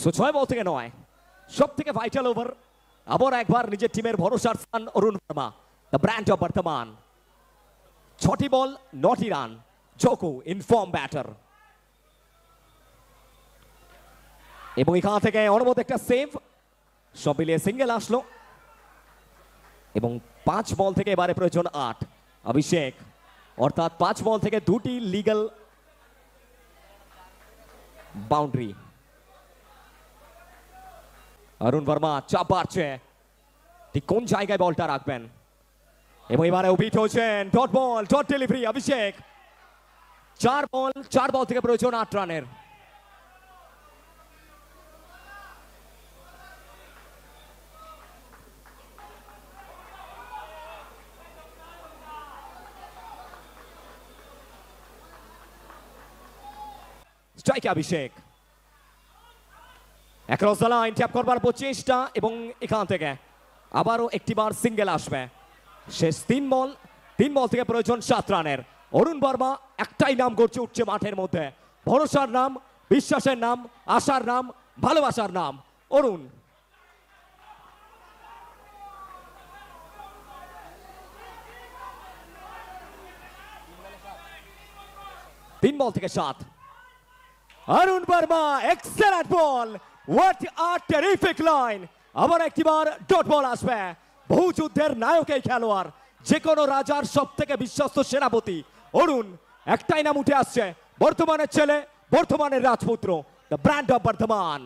So 6 বল থেকে 9 সব থেকে ভাইটাল ওভার আবার একবার নিজের টিমের ভরসার স্থান অরুণ ভার্মা দ্য ব্র্যান্ড অফ বর্তমান 6টি বল 9টি রান জোকো ইনফর্ম ব্যাটার এবং এখান থেকে অনবরত একটা সেভ সব মিলিয়ে সিঙ্গেল আসলো এবং 5 বল থেকে এবারে প্রয়োজন 8 অভিষেক অর্থাৎ 5 বল থেকে 2টি লিগ্যাল বাউন্ডারি অরুণ ভার্মা চাপ বাড়ছে ঠিক কোন জায়গায় বলটা রাখবেন এবং এবারে উইকেট হয়েছেন ডট বল ডট ডেলিভারি অভিষেক 4 বল থেকে প্রয়োজন 8 রানের strike Abhishek across the line tap করবার প্রচেষ্টা এবং এখান থেকে আবারও একটিবার সিঙ্গেল আসবে শেষ 3 বল থেকে প্রয়োজন 7 রানের অরুণ ভার্মা একটাই নাম করছে উঠছে মাঠের মধ্যে ভরসার নাম বিশ্বাসের নাম আশার নাম ভালোবাসার নাম অরুণ তিন বল থেকে 7 Arun Varma excellent ball what a terrific line আবার একটিবার ডট বল আসবে বহু যুদ্ধের নায়ক এই খেলোয়াড় যে কোনো রাজার সব থেকে বিশ্বস্ত সেনাপতি অরুণ একটাই নাম উঠে আসছে বর্তমানের ছেলে বর্তমানের রাজপুত্র দ্য ব্র্যান্ড অফ বর্ধমান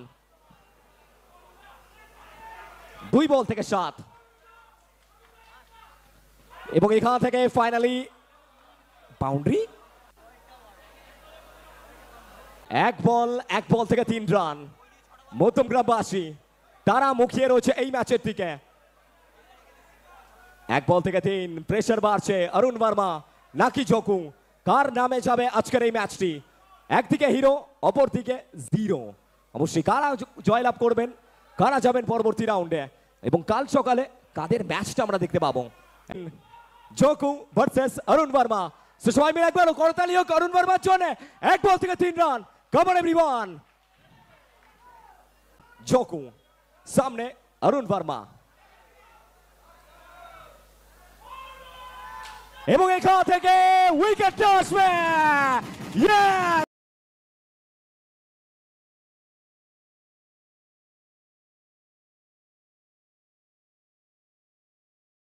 2 বল থেকে 7 এবং এখান থেকে ফাইনালি বাউন্ডারি এক বল থেকে 3 রান মধ্যমগ্রামবাসী তারা মুখিয়ে রয়েছে এই ম্যাচের দিকে 1 বল থেকে 3 প্রেসার বাড়ছে অরুণ ভার্মা নাকি জোকো কার নামে যাবে আজকের এই ম্যাচটি একদিকে হিরো অপরদিকে জিরো অবশ্যই কারা জয়লাভ করবেন কারা যাবেন পরবর্তী রাউন্ডে এবং কাল সকালে কাদের ম্যাচটা আমরা দেখতে পাবো জোকো ভার্সেস অরুণ ভার্মা সবাই মিলে একবার করতালি হোক অরুণ ভার্মার জন্য 1 বল থেকে 3 run Come on everyone! Joko সামনে অরুণ ভার্মা এবং এখান থেকে উইকেট আসবে